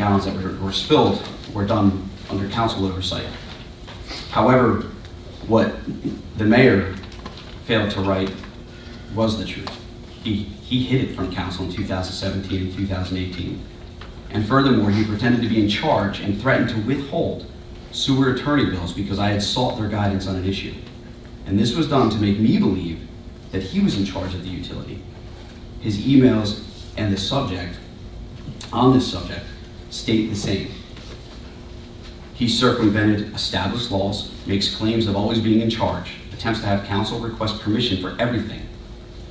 gallons that were spilled were done under council oversight. However, what the mayor failed to write was the truth. He hid it from council in 2017 and 2018. And furthermore, he pretended to be in charge and threatened to withhold sewer attorney bills because I had sought their guidance on an issue. And this was done to make me believe that he was in charge of the utility. His emails and the subject, on this subject, state the same. He circumvented established laws, makes claims of always being in charge, attempts to have council request permission for everything.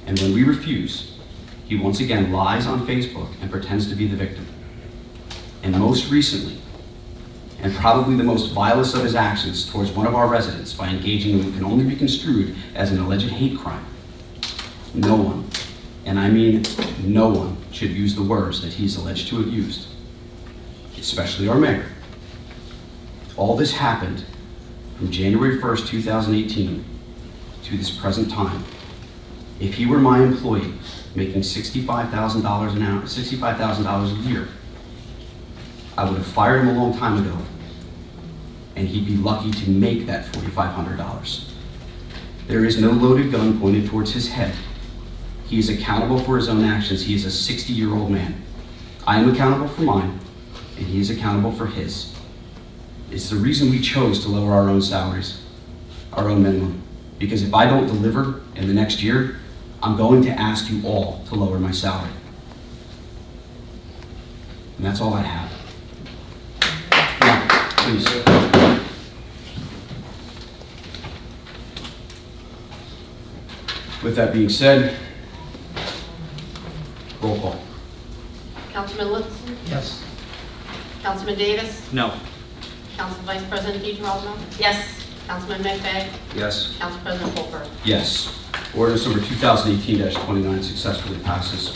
And when we refuse, he once again lies on Facebook and pretends to be the victim. And most recently, and probably the most vilest of his actions towards one of our residents by engaging in what can only be construed as an alleged hate crime. No one, and I mean no one, should use the words that he's alleged to have used, especially our mayor. All this happened from January 1st, 2018 to this present time. If he were my employee, making $65,000 an hour, $65,000 a year, I would have fired him a long time ago, and he'd be lucky to make that $4,500. There is no loaded gun pointed towards his head. He is accountable for his own actions. He is a 60-year-old man. I am accountable for mine, and he is accountable for his. It's the reason we chose to lower our own salaries, our own minimum. Because if I don't deliver in the next year, I'm going to ask you all to lower my salary. And that's all I have. Yeah, please. With that being said, roll call. Councilman Lutz? Yes. Councilman Davis? No. Council Vice President DeGirolamo? Yes. Councilman McVeigh? Yes. Council President Colbert? Yes. Ordinance number 2018-29 successfully passes.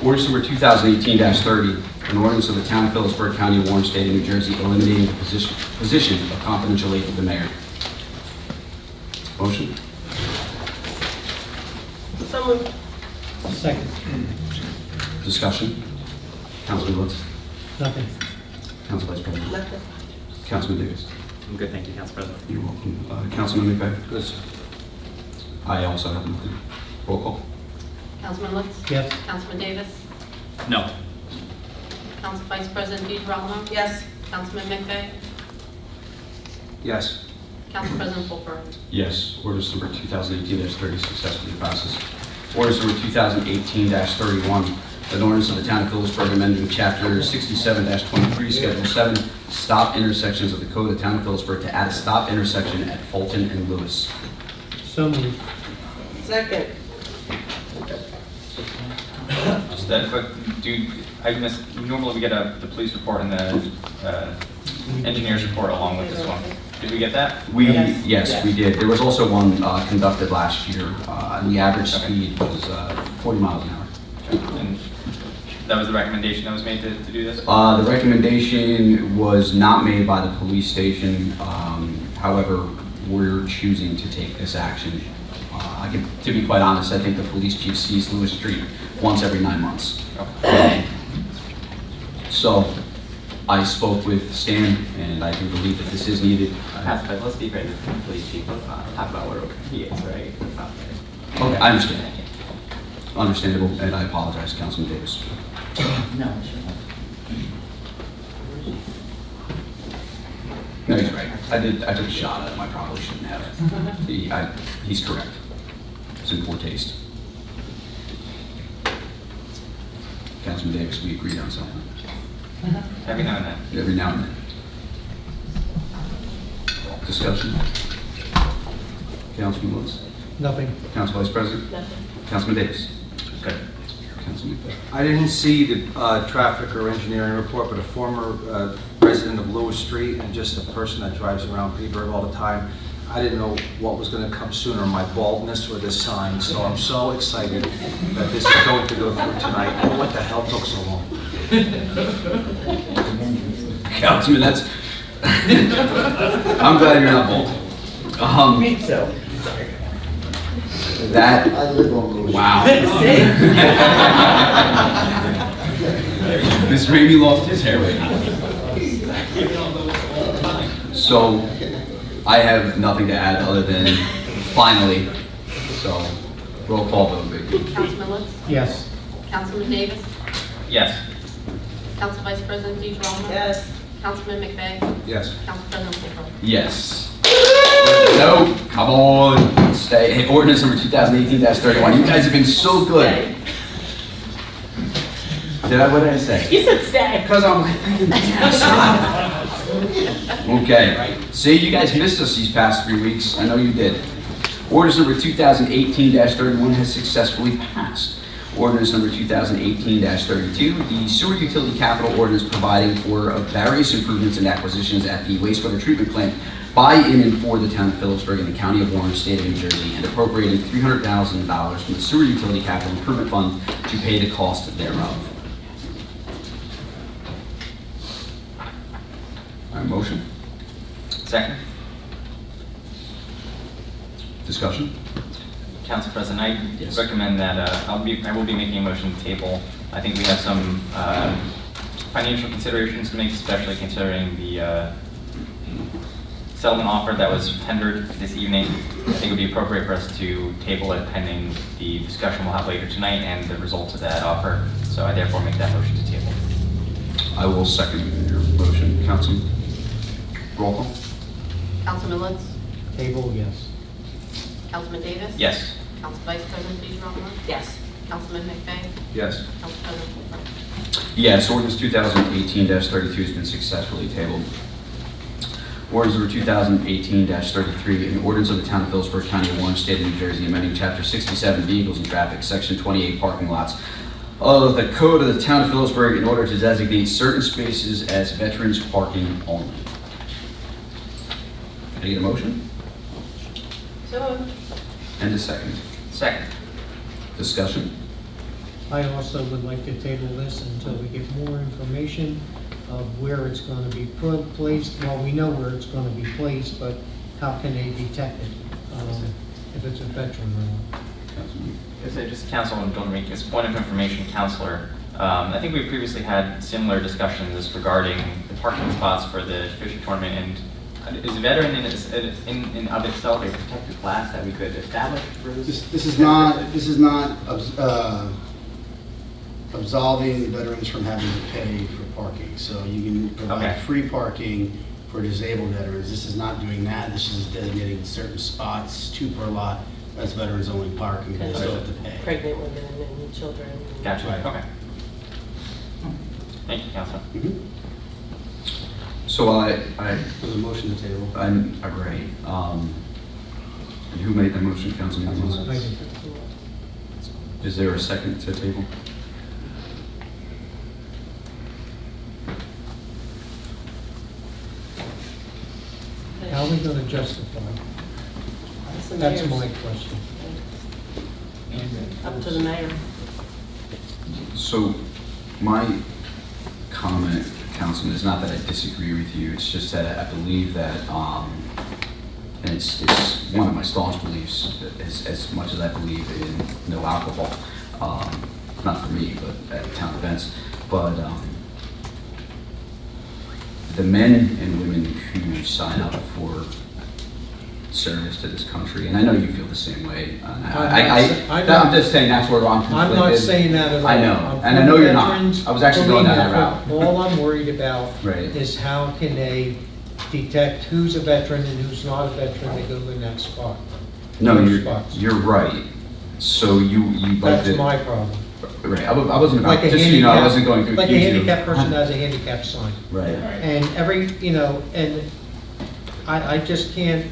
Ordinance number 2018-30, an ordinance of the Town of Phillipsburg, County of Warren, State of New Jersey, eliminating the position of confidential aide to the mayor. Motion? So moved. Second. Discussion? Councilman Lutz? Nothing. Council Vice President? Nothing. Councilman Davis? I'm good, thank you, Council President. You're welcome. Councilman McVeigh? Yes. I also have nothing. Roll call. Councilman Lutz? Yes. Councilman Davis? No. Council Vice President DeGirolamo? Yes. Councilman McVeigh? Yes. Council President Colbert? Yes. Ordinance number 2018-30 successfully passes. Ordinance number 2018-31, an ordinance of the Town of Phillipsburg amending Chapter 67-23, Schedule 7, stop intersections of the Code of the Town of Phillipsburg to add a stop intersection at Fulton and Lewis. So moved. Second. Just that quick, normally we get the police report and the engineer's report along with this one. Did we get that? Yes, we did. There was also one conducted last year, and the average speed was 40 miles an hour. And that was the recommendation that was made to do this? The recommendation was not made by the police station. However, we're choosing to take this action. To be quite honest, I think the police chief sees Lewis Street once every 9 months. So I spoke with Stan, and I do believe that this is needed. Let's be fair to the police chief. Let's not talk about where he is, right? That's not fair. Okay, I understand. Understandable, and I apologize, Councilman Davis. No. No, he's right. I took a shot at him. I probably shouldn't have. He's correct. It's in poor taste. Councilman Davis, we agreed on something. Every now and then. Every now and then. Discussion? Councilman Lewis? Nothing. Council Vice President? Nothing. Councilman Davis? Good. Councilman McVeigh? I didn't see the traffic or engineering report, but a former resident of Lewis Street and just a person that drives around Phillipsburg all the time, I didn't know what was going to come sooner, my baldness or this sign. So I'm so excited that this is going to go through tonight. What the hell took so long? Councilman, that's... I'm glad you're not bald. Me too. That... I live on Lewis. Wow. Mr. Ramey lost his hair right now. So, I have nothing to add other than finally. So, roll call vote, Vicky. Councilman Lutz? Yes. Councilman Davis? Yes. Council Vice President DeGirolamo? Yes. Councilman McVeigh? Yes. Council President Lightfoot? Yes. No, come on, stay. Hey, ordinance number 2018-31. You guys have been so good. What did I say? You said stay. Because I'm like, stop. Okay. See, you guys missed us these past 3 weeks. I know you did. Ordinance number 2018-31 has successfully passed. Ordinance number 2018-32, the sewer utility capital ordinance providing for various improvements and acquisitions at the wastewater treatment plant by, in, and for the town of Phillipsburg and the county of Warren, state of New Jersey, and appropriating $300,000 from the sewer utility capital improvement fund to pay the cost thereof. All right, motion? Second. Discussion? Council President, I Yes. recommend that I will be making a motion to table. I think we have some financial considerations to make, especially considering the settlement offer that was tendered this evening. I think it would be appropriate for us to table it pending the discussion we'll have later tonight and the results of that offer. So I therefore make that motion to table. I will second your motion. Councilman? Roll call? Councilman Lutz? Table, yes. Councilman Davis? Yes. Council Vice President DeGirolamo? Yes. Councilman McVeigh? Yes. Council President Lightfoot? Yes, ordinance 2018-32 has been successfully tabled. Ordinance number 2018-33, an ordinance of the town of Phillipsburg, county of Warren, state of New Jersey, amending chapter 67, vehicles and traffic, section 28, parking lots of the code of the town of Phillipsburg in order to designate certain spaces as veterans parking only. Can I get a motion? So moved. And a second. Second. Discussion? I also would like to table this until we get more information of where it's going to be placed. Well, we know where it's going to be placed, but how can they detect it if it's a veteran or not? Councilman? Yes, just Councilman Don't as point of information, Counselor. I think we previously had similar discussions regarding the parking spots for the fishing tournament, and is a veteran in of itself a protected class that we could establish for this? This is not absolving veterans from having to pay for parking. So you can provide Okay. free parking for disabled veterans. This is not doing that. This is designating certain spots, 2 per lot, as veterans only parking, but they still have to pay. Pregnant women and children. Gotcha. Right. Okay. Thank you, Counselor. Mhm. So I There's a motion to table. I'm agree. Who made the motion, Councilman? I did. Is there a second to table? How are we going to justify? That's the That's mayor's. my question. Up to the mayor. So my comment, Councilman, is not that I disagree with you. It's just that I believe that, and it's one of my staunch beliefs, as much as I believe in no alcohol, not for me, but at town events, but the men and women who sign up for service to this country, and I know you feel the same way. I'm just saying that's where I'm conflicted. I'm not saying that at all. I know, I'm and I for know you're not. veterans. I was actually going down that Believe route. me, all I'm worried about Right. is how can they detect who's a veteran and who's not a veteran to go in that spot. No, Those spots. you're right. So you like That's to, my problem. right, I wasn't Like about, a just so you know, I handicap- wasn't going to Like a accuse you. handicapped person has a handicap sign. Right. And and I just can't,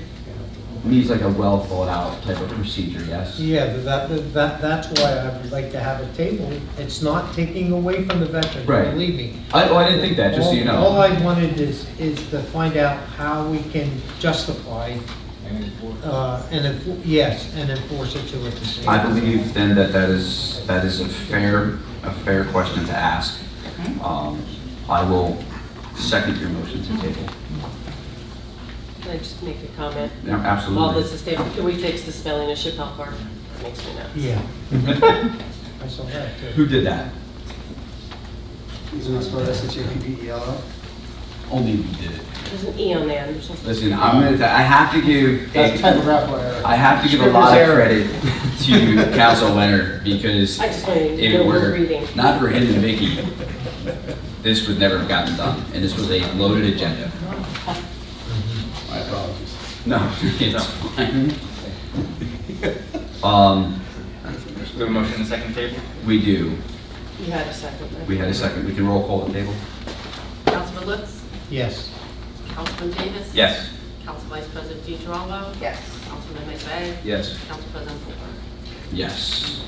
Needs like a well thought out type of procedure, yes? yeah, that's why I would like to have a table. It's not taking away from the veteran, Right. believe me. I didn't think that, just so you know. All I wanted is to find out how we can justify, and enforce it to a decision. I believe then that is a fair question to ask. I will second your motion to table. Can I just make a comment? Yeah, absolutely. While this is tabled, can we fix the spelling of Chappelle Park? That makes me nuts. Yeah. I saw that too. Who did that? Isn't that spelled S-H-A-P-P-E-L-L? Only we did it. There's an E on the end or something. Listen, I have to give, That's typographical error. I have to give a lot of Scrivener's error. credit to Council Leonard because I just wanted to if know it what we're were reading. not for him and Vicky, this would never have gotten done. And this was a loaded agenda. My apologies. No, it's fine. We have a motion in the second table? We do. You had a second, right? We had a second. We can roll call the table. Councilman Lutz? Yes. Councilman Davis? Yes. Council Vice President DeGirolamo? Yes. Councilman McVeigh? Yes. Council President Blumer? Yes.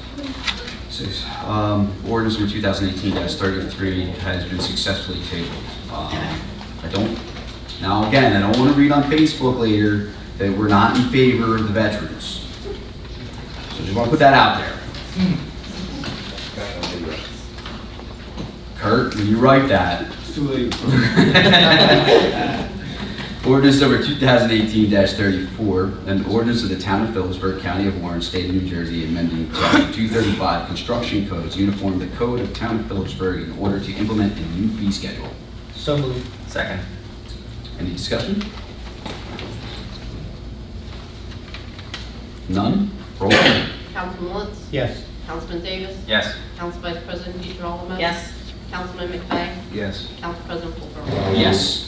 Six. Ordinance number 2018-33 has been successfully tabled. Now again, I don't want to read on Facebook later that we're not in favor of the veterans. So just want to put that out there. Kurt, when you write that. It's too late. Ordinance number 2018-34, an ordinance of the Town of Phillipsburg, County of Warren, State of New Jersey, amending Chapter 235 Construction Codes, uniform the Code of Town of Phillipsburg in order to implement a new fee schedule. So moved. Second. Any discussion? None? Roll call. Councilman Lutz? Yes. Councilman Davis? Yes. Council Vice President DeGirolamo? Yes. Councilman McVeigh? Yes. Council President Blumer? Yes.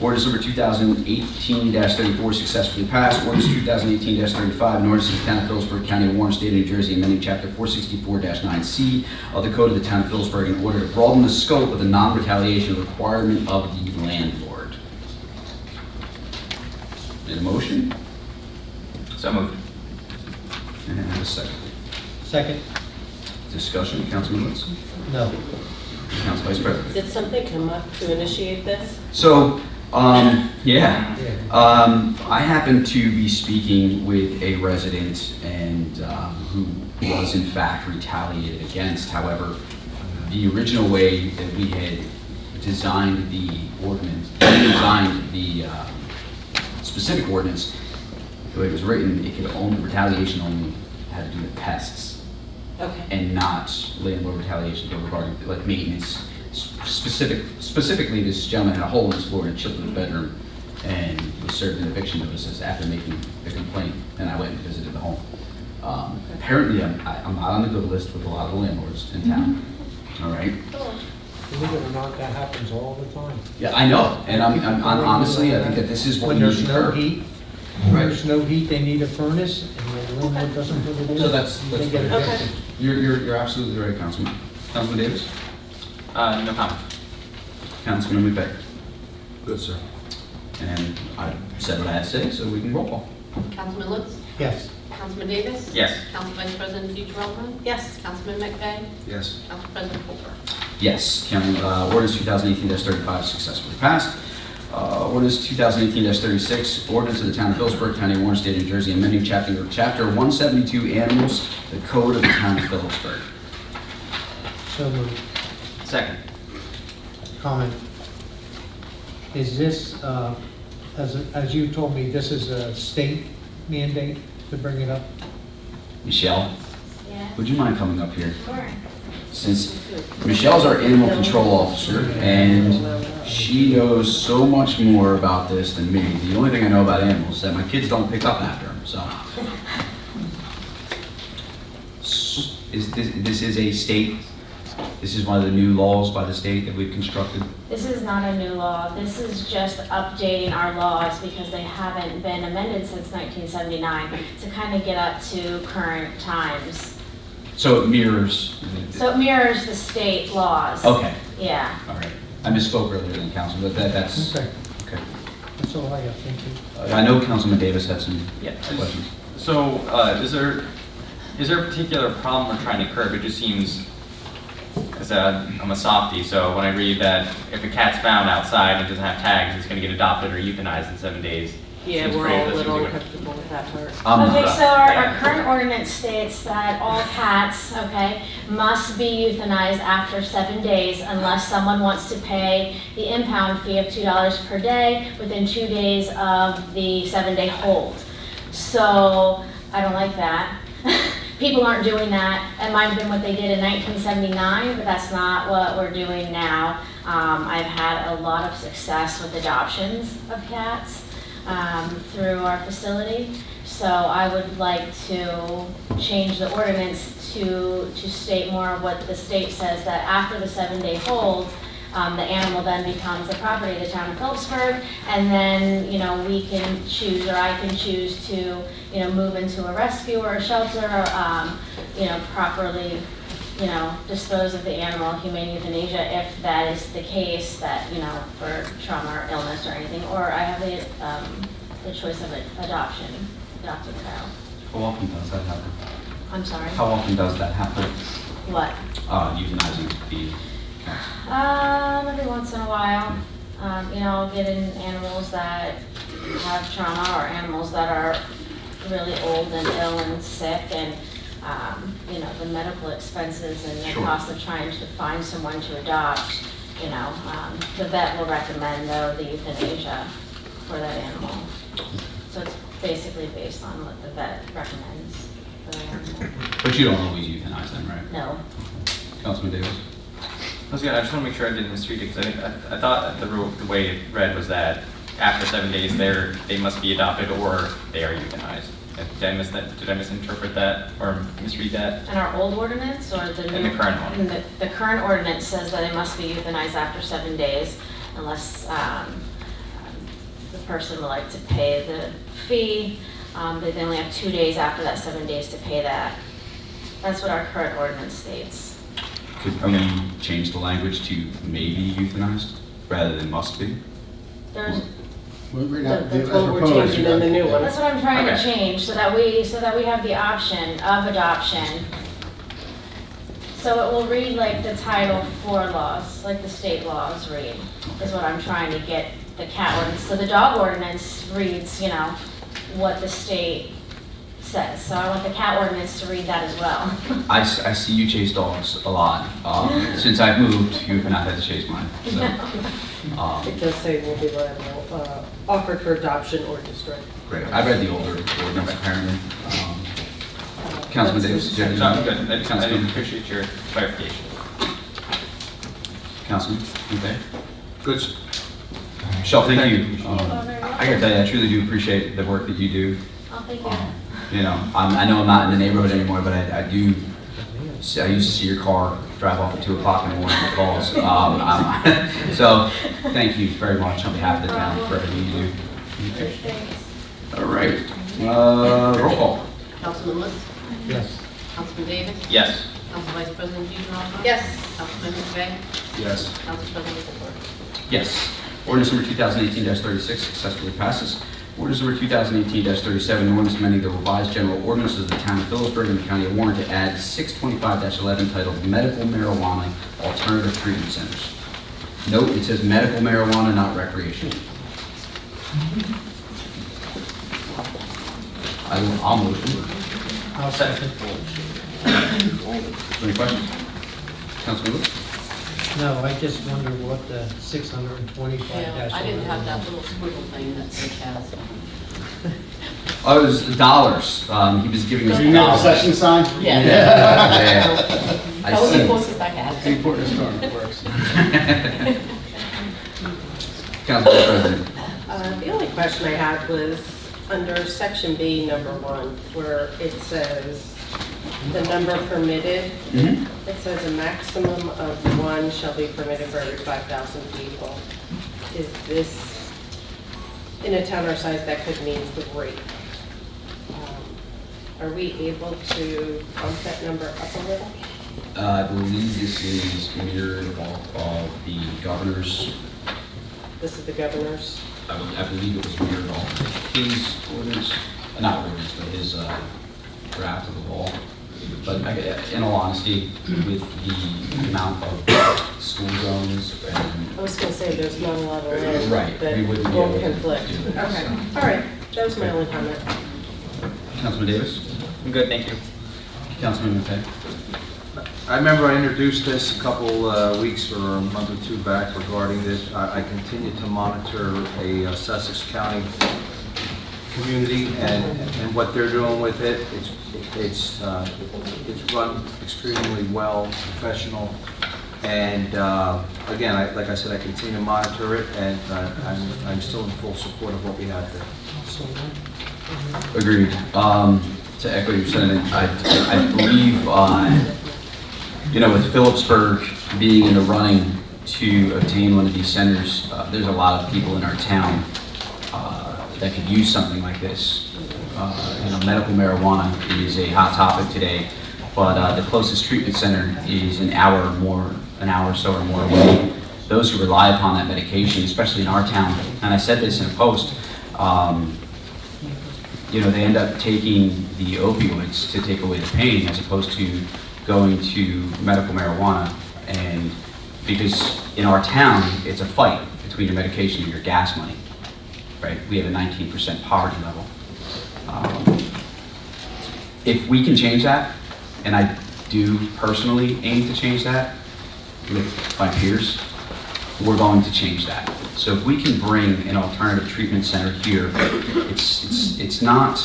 Ordinance number 2018-34 successfully passed. Ordinance 2018-35, an ordinance of the Town of Phillipsburg, County of Warren, State of New Jersey, amending Chapter 464-9C of the Code of the Town of Phillipsburg in order to broaden the scope of the non-retaliation requirement of the landlord. Need a motion? So moved. And a second. Second? Discussion, Councilman Lutz? No. Council Vice President? Did something come up to initiate this? So, yeah. I happened to be speaking with a resident and who was in fact retaliated against. However, the original way that we had designed the ordinance, designed the specific ordinance, the way it was written, it could only, retaliation only had to do with pests Okay. and not landlord retaliation regarding like maintenance. Specifically, this gentleman had a hole in his floor in a children's bedroom and was served an eviction notices after making the complaint, and I went and visited the home. Apparently, I'm not on the good list with a lot of the landlords in town. All right. Believe it or not, that happens all the time. Yeah, I know, and I'm honestly, I think that this is what When we need there's to no curb. heat, when there's no heat, they need a furnace, and the landlord doesn't put it in. So that's They get fair. evicted. You're absolutely right, Councilman. Councilman Davis? No comment. Councilman McVeigh? Good, sir. And I said what I had to say, so we can roll call. Councilman Lutz? Yes. Councilman Davis? Yes. Council Vice President DeGirolamo? Yes. Councilman McVeigh? Yes. Council President Blumer? Yes, ordinance 2018-35 successfully passed. Ordinance 2018-36, ordinance of the Town of Phillipsburg, County of Warren, State of New Jersey, amending Chapter 172 Animals, the Code of the Town of Phillipsburg. So moved. Second. Comment. Is this, as you told me, this is a state mandate to bring it up? Michelle, Yeah, would you mind coming up here? sure. Since Michelle's our animal control officer, and she knows so much more about this than me. The only thing I know about animals is that my kids don't pick up after them, so. This is a state, this is one of the new laws by the state that we've constructed? This is not a new law. This is just updating our laws because they haven't been amended since 1979 to kind of get up to current times. So it mirrors? So it mirrors the state laws. Okay, Yeah. all right. I misspoke earlier in council, but that's, Okay, okay. that's all I got, thank you. I know Councilman Davis had some Yeah. questions. So, is there a particular problem we're trying to curb? It just seems, as I'm a softie, so when I read that if a cat's found outside and doesn't have tags, it's going to get adopted or euthanized in 7 days. Yeah, Seems we're pretty- all a that seems little like a- uncomfortable with that part. Okay, so our Yeah. current ordinance states that all cats, okay, must be euthanized after 7 days unless someone wants to pay the impound fee of $2 per day within 2 days of the 7-day hold. So I don't like that people aren't doing that. It might have been what they did in 1979, but that's not what we're doing now. I've had a lot of success with adoptions of cats through our facility. So I would like to change the ordinance to state more of what the state says, that after the 7-day hold, the animal then becomes the property of the town of Phillipsburg, and then, we can choose, or I can choose to, move into a rescue or a shelter, or, properly, dispose of the animal, humane euthanasia, if that is the case, that, for trauma or illness or anything, or I have the choice of adopting a child. How often does that happen? I'm sorry? How often does that happen? What? Euthanizing the cats? Every once in a while. I'll get in animals that have trauma or animals that are really old and ill and sick, and, the medical expenses and the Sure. cost of trying to find someone to adopt, the vet will recommend, though, the euthanasia for that animal. So it's basically based on what the vet recommends for the animal. But you don't always euthanize them, right? No. Councilman Davis? That's good. I just want to make sure I didn't misread it, because I thought the way it read was that after 7 days, they must be adopted or they are euthanized. Did I miss that? Did I misinterpret that or misread that? In our old ordinance or the new? In the current one. The current ordinance says that it must be euthanized after 7 days unless the person would like to pay the fee. They only have 2 days after that 7 days to pay that. That's what our current ordinance states. Could we change the language to maybe euthanized rather than must be? There's, Right now, That's as what we're proposed, changing in the new one. that's what I'm trying to Okay. change, so that we have the option of adoption. So it will read like the Title IV laws, like the state laws read, is what I'm trying to get the cat ordinance. So the dog ordinance reads, what the state says. So I want the cat ordinance to read that as well. I see you chase dogs a lot. Since I've moved, you have not had to chase mine. So, It does say will be liable, offered for adoption or destroyed. great. I read the older ordinance apparently. Councilman Davis, did you have No, I'm anything? good. I Councilman, appreciate your clarification. Councilman, okay. Good. s- Michelle, thank you. very much. I gotta tell you, I truly do appreciate the work that you do. Oh, thank you. I know I'm not in the neighborhood anymore, but I do. I used to see your car drive off at 2 o'clock in the morning with calls. So, thank you very much on behalf of the town for everything you do. Thanks. All right, roll call. Councilman Lutz? Yes. Councilman Davis? Yes. Council Vice President DeGrom? Yes. Councilman McVeigh? Yes. Council President Ford? Yes. Ordinance number 2018-36 successfully passes. Ordinance number 2018-37, an ordinance amending the revised general ordinances of the town of Phillipsburg and the county of Warren to add 625-11 titled Medical Marijuana Alternative Treatment Centers. Note, it says medical marijuana, not recreational. I'll motion. I'll second. Any questions? Councilman Lutz? No, I just wonder what the 625 Yeah, I didn't have that little squiggle thing that Dick has. Oh, it was dollars. He was giving us Do you know the dollars. session sign? Yeah. Yeah. I That was the see. closest I had. It's important to start, it works. Council President. The only question I had was under section B, number 1, where it says the number permitted. Mhm. It says a maximum of 1 shall be permitted for every 5,000 people. Is this, in a town our size, that could mean 3. Are we able to bump that number up a little? I believe this is mirrored off of the governor's, This is the governor's. I believe it was mirrored off of his ordinance, not ordinance, but his draft of the law. But in all honesty, with the amount of school zones and I was going to say, there's not a lot of land Right, that we wouldn't be won't able to conflict. do it, Okay, so. all right, that was my only comment. Councilman Davis, I'm good, thank you. Councilman McVeigh. I remember I introduced this a couple weeks or a month or 2 back regarding this. I continue to monitor a Sussex County community and what they're doing with it. It's run extremely well, professional. And again, like I said, I continue to monitor it, and I'm still in full support of what we have there. Agreed. To echo your sentiment, I believe, with Phillipsburg being in the running to obtain one of these centers, there's a lot of people in our town that could use something like this. Medical marijuana is a hot topic today, but the closest treatment center is an hour or so or more away. Those who rely upon that medication, especially in our town, and I said this in a post, they end up taking the opioids to take away the pain as opposed to going to medical marijuana. And because in our town, it's a fight between your medication and your gas money, right? We have a 19% poverty level. If we can change that, and I do personally aim to change that with my peers, we're going to change that. So if we can bring an alternative treatment center here, it's not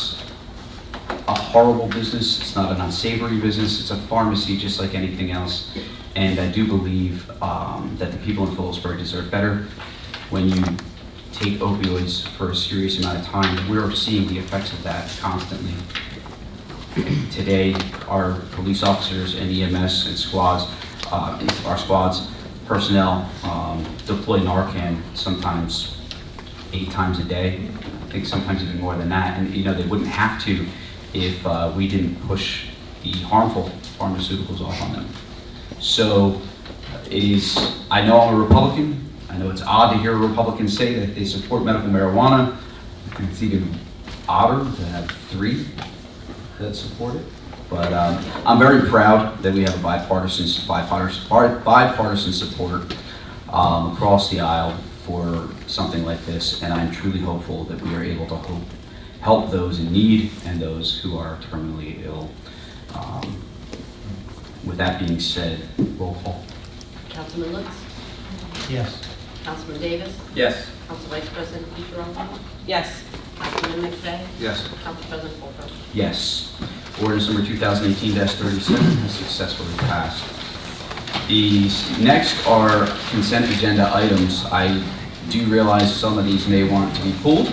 a horrible business, it's not an unsavory business, it's a pharmacy just like anything else. And I do believe that the people in Phillipsburg deserve better. When you take opioids for a serious amount of time, we're seeing the effects of that constantly. Today, our police officers and EMS and squads, our squads, personnel deploy Narcan sometimes 8 times a day. I think sometimes even more than that. And they wouldn't have to if we didn't push the harmful pharmaceuticals off on them. So I know I'm a Republican. I know it's odd to hear a Republican say that they support medical marijuana. It's even odder to have 3 that support it. But I'm very proud that we have a bipartisan support across the aisle for something like this, and I'm truly hopeful that we are able to help those in need and those who are terminally ill. With that being said, roll call. Councilman Lutz? Yes. Councilman Davis? Yes. Council Vice President DeGarmo? Yes. Councilman McVeigh? Yes. Council President Polk? Yes. Ordinance number 2018-37 has successfully passed. These next are consent agenda items. I do realize some of these may want to be pulled.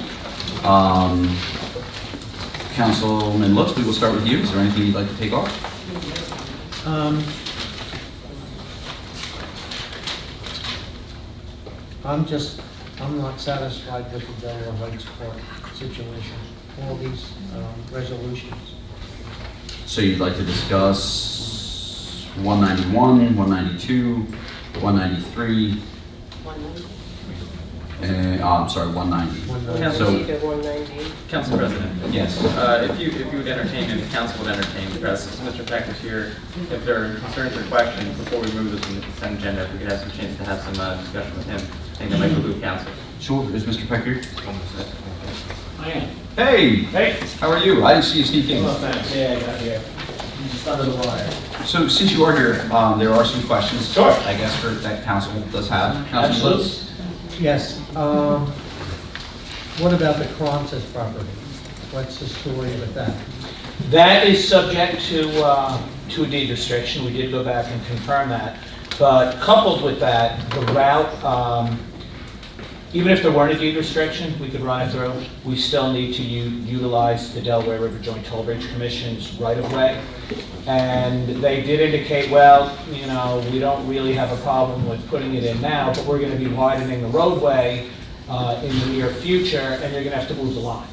Councilman Lutz, we will start with you. Is there anything you'd like to take off? I'm not satisfied with the Delaware Heights Park situation, all these resolutions. So you'd like to discuss 191, 192, 193, 190. and, I'm sorry, 190. So- 190 to 190. Council President. Yes. If you would entertain, and the council would entertain, President, Mr. Peck is here. If there are concerns or questions before we move this from the consent agenda, if we could have some chance to have some discussion with him, I think that might behoove council. Sure. Is Mr. Peck here? I am. Hey! Hey. How are you? I didn't see you sneak in. Oh, thanks. Yeah, I got here. Just under the wire. So since you are here, there are some questions. Sure. I guess that council does have. Councilman Lutz? Yes, what about the Cronces property? What's the story with that? That is subject to a deed restriction. We did go back and confirm that. But coupled with that, the route, even if there weren't a deed restriction, we could run it through. We still need to utilize the Delaware River Joint Toll Bridge Commission's right-of-way. And they did indicate, well, we don't really have a problem with putting it in now, but we're going to be widening the roadway in the near future, and you're going to have to move the lines.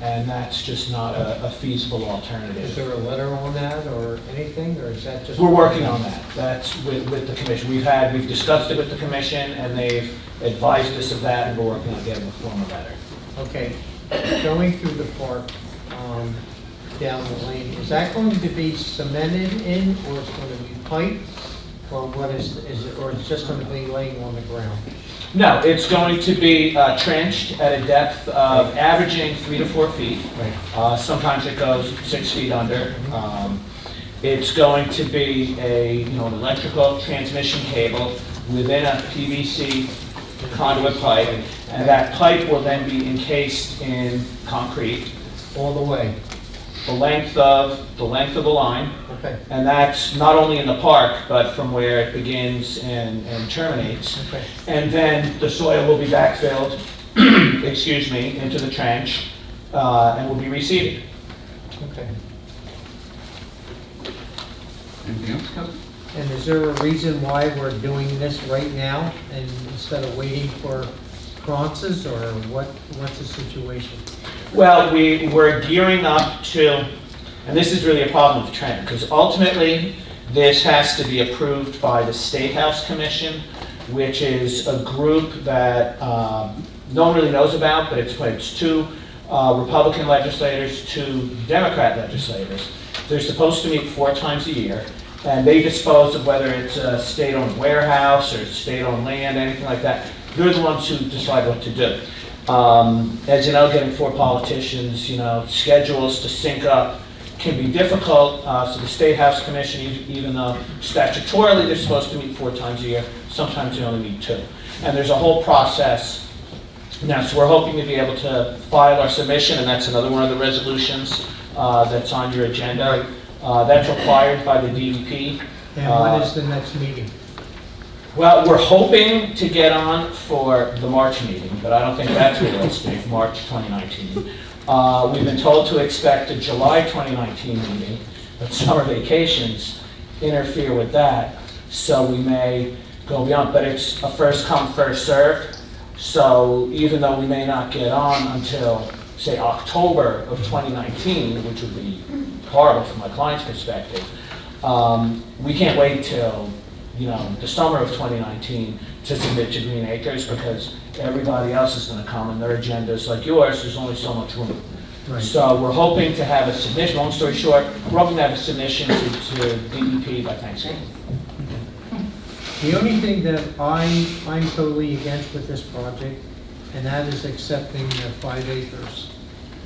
And that's just not a feasible Is alternative. there a letter on that or anything, or is that just? We're working on that. That's with the commission. We've discussed it with the commission, and they've advised us of that, and we're working on getting a formal letter. Okay, going through the park, down the lane, is that going to be cemented in, or it's going to be piped? Or what is it, or it's just going to be laying on the ground? No, it's going to be trenched at a depth of averaging 3 to 4 feet. Right. Sometimes it goes 6 feet under. It's going to be an electrical transmission cable within a PVC conduit pipe, and that pipe will then be encased in concrete, All the way, the length of the line, okay, and that's not only in the park, but from where it begins and terminates. okay. And then the soil will be backfilled, excuse me, into the trench, and will be reseeded. Okay. Anything else, Kevin? And is there a reason why we're doing this right now and instead of waiting for Cronces, or what's the situation? Well, we're gearing up to, and this is really a problem with Trent, because ultimately, this has to be approved by the State House Commission, which is a group that no one really knows about, but it's two Republican legislators, two Democrat legislators. They're supposed to meet 4 times a year, and they dispose of whether it's a state-owned warehouse or state-owned land, anything like that. They're the ones who decide what to do. As you know, getting 4 politicians, schedules to sync up can be difficult. So the State House Commission, even though statutorily they're supposed to meet 4 times a year, sometimes they only meet 2. And there's a whole process. Now, so we're hoping to be able to file our submission, and that's another one of the resolutions that's on your agenda. That's required by the DEP. And when is the next meeting? Well, we're hoping to get on for the March meeting, but I don't think that's realistic, March 2019. We've been told to expect a July 2019 meeting, but summer vacations interfere with that, so we may go beyond, but it's a first come, first served. So even though we may not get on until, say, October of 2019, which would be horrible from my client's perspective, we can't wait till the summer of 2019 to submit to Green Acres, because everybody else is going to come and their agendas, like yours, there's only so much room. Right. So we're hoping to have a submission, long story short, we're hoping to have a submission to DEP by Thanksgiving. The only thing that I'm totally against with this project, and that is accepting the 5 acres.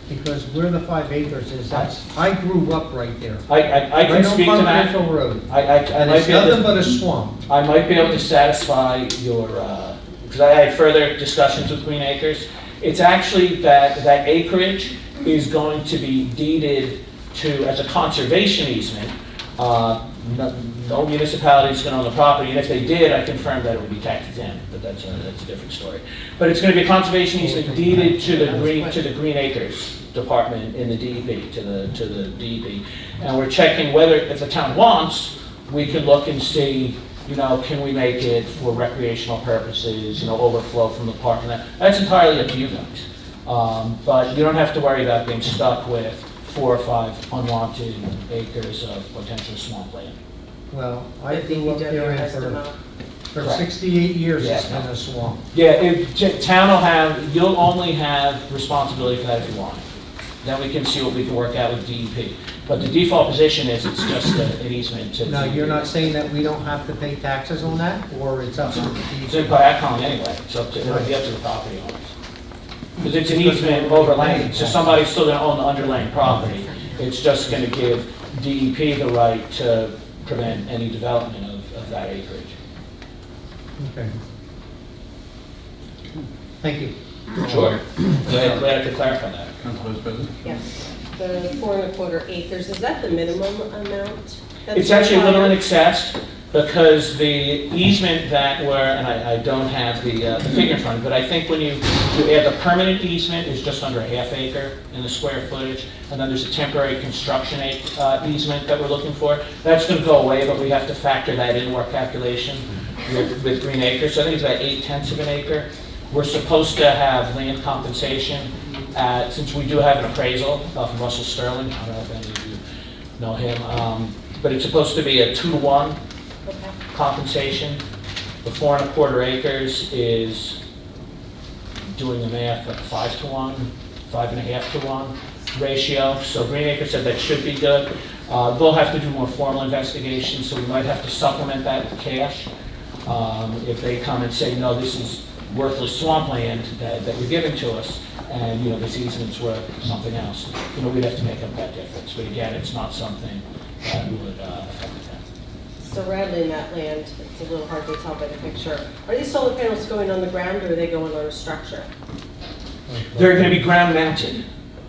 Because where the 5 acres is, I grew up right there. I can speak to Right on that. Mitchell Road. I And might it's be able nothing to, but a swamp. I might be able to satisfy your, because I had further discussions with Green Acres. It's actually that acreage is going to be deeded to, as a conservation easement. No municipality is going to own the property, and if they did, I confirmed that it would be tax exempt, but that's a different story. But it's going to be a conservation easement deeded to the Green Acres department in the DEP, to the DEP. And we're checking whether, if the town wants, we can look and see, can we make it for recreational purposes, overflow from the park and that. That's entirely up to you guys. But you don't have to worry about being stuck with 4 or 5 unwanted acres of potential swampland. Well, I The grew up there DPW and has to mow. for Correct. 68 years it's Yeah. been a swamp. Yeah, town will you'll only have responsibility for that if you want it. Then we can see what we can work out with DEP. But the default position is it's just an easement to. Now, you're not saying that we don't have to pay taxes on that, or it's up to the It's in DEP? by Econ anyway, so it'll be up to the property owners. Because it's an easement over land, so somebody's still gonna own the underlying property. It's just gonna give DEP the right to prevent any development of that acreage. Okay. Thank you. Sure. Glad I could clarify that. Council Vice President? Yes, the 4 1/4 acres, is that the minimum amount? that's It's actually a little in required? excess, because the easement that were, and I don't have the figure in front, but I think when you add the permanent easement is just under a ½ acre in the square footage, and then there's a temporary construction easement that we're looking for. That's going to go away, but we have to factor that into our calculation with Green Acres. So I think it's about 8/10 of an acre. We're supposed to have land compensation, since we do have an appraisal from Russell Sterling. I don't know if any of you know him, but it's supposed to be a 2-to-1 Okay. compensation. The 4 1/4 acres is, doing the math, like 5-to-1, 5.5-to-1 ratio. So Green Acres said that should be good. They'll have to do more formal investigations, so we might have to supplement that with cash. If they come and say, no, this is worthless swampland that you're giving to us, and, this easement's worth something else, we'd have to make up that difference. But again, it's not something that would affect the town. surrounding that land, it's a little hard to tell by the picture. Are these solar panels going on the ground or are they going on a structure? They're gonna be ground mounted.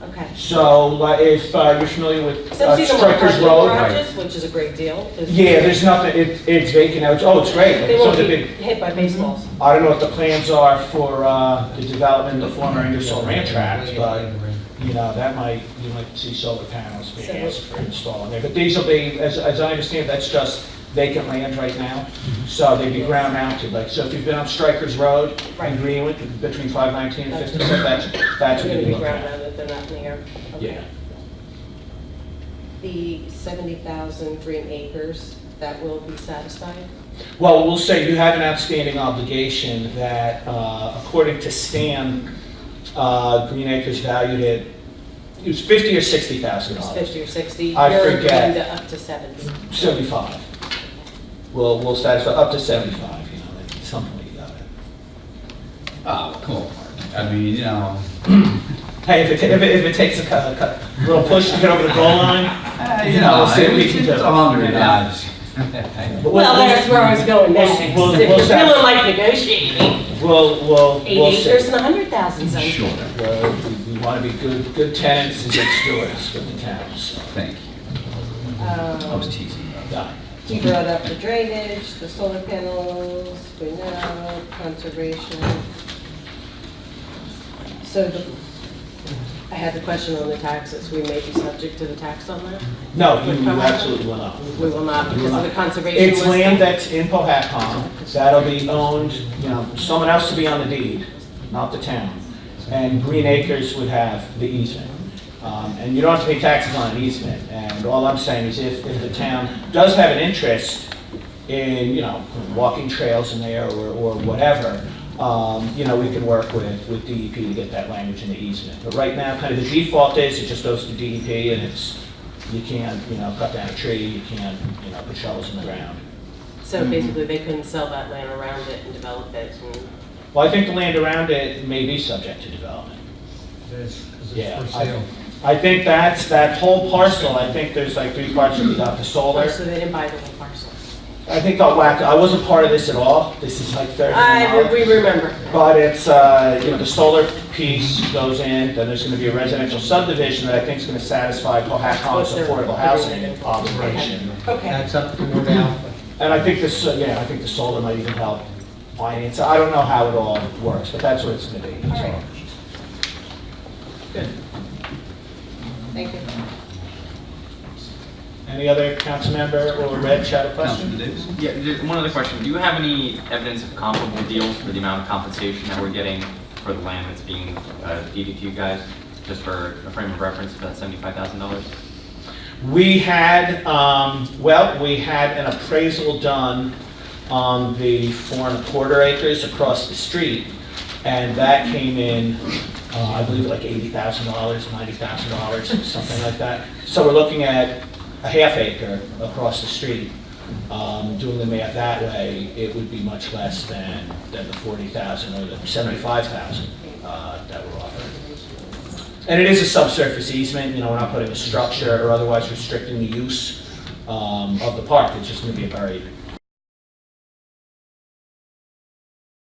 Okay. So like, if you're familiar with So I've seen them on Strikers parking Road. garages, which is a great deal. 'cause Yeah, there's nothing, it's vacant now. It's great. They Some won't of the be big, hit by baseballs. I don't know what the plans are for the development of the former Ingersoll Ranch tracks, but, you know, you might see solar panels being asked for installed there. But these will be, as I understand, that's just vacant land right now. So they'd be ground mounted, like, so if you've been on Strikers Road in Greenwood, between 519 and 57, that's They're what going you'd to be be looking ground at. mounted, they're not in the air. Okay. Yeah. The 70,003 acres, that will be satisfied? Well, we'll say you have an outstanding obligation that, according to Stan, Green Acres valued it was $50,000 or $60,000. It's 50 or 60? I You're forget. agreeing to up to 70? 75. We'll satisfy up to 75, you know, like something like that. Oh, cool. I mean, you know, Hey, if it takes a little push to get over the goal line, you know, we'll see what we can do. it's 100. Yeah. Yeah. Well, that's where I was going next. If we'll you're set- feeling like negotiating, We'll 8 see. acres and 100,000 zones. Sure. We want to be good tenants and good stewards for the town, so. Thank you. I was teasing. yeah. You brought up the drainage, the solar panels, we know, conservation. So I had the question on the taxes. We may be subject to the tax on that? No, you absolutely will not. We will not because of the conservation It's listing? land that's in Powhatan, that'll be owned, you know, someone else to be on the deed, not the town. And Green Acres would have the easement. And you don't have to pay taxes on an easement. And all I'm saying is if the town does have an interest in, you know, walking trails in there or whatever, you know, we can work with DEP to get that language in the easement. But right now, kind of the default is it just goes to DEP and it's, you can't, you know, cut down a tree, you can't, you know, put shovels in the ground. So basically, they couldn't sell that land around it and develop it and... Well, I think the land around it may be subject to development. Yeah, I think that whole parcel, I think there's like 3 parts of it, you got the solar. So they didn't buy the whole parcel? I think I'll whack, I wasn't part of this at all, this is like third. We remember. But it's, you know, the solar piece goes in, then there's gonna be a residential subdivision that I think is gonna satisfy Powhatan's affordable housing obligation. Okay. That's up to Board Alpha. And I think this, yeah, I think the solar might even help finance, I don't know how it all works, but that's what it's gonna be. All right. Good. Thank you. Any other council member or Red chat a question? Councilman Davis? Yeah, one other question. Do you have any evidence of comparable deals for the amount of compensation that we're getting for the land that's being deeded to you guys? Just for a frame of reference for that $75,000? We had, we had an appraisal done on the 4¼ acres across the street, and that came in, I believe like $80,000, $90,000, something like that. So we're looking at a ½ acre across the street. Doing the math that way, it would be much less than the $40,000 or the $75,000 that we're offering. And it is a subsurface easement, you know, we're not putting a structure or otherwise restricting the use of the park. It's just going to be a very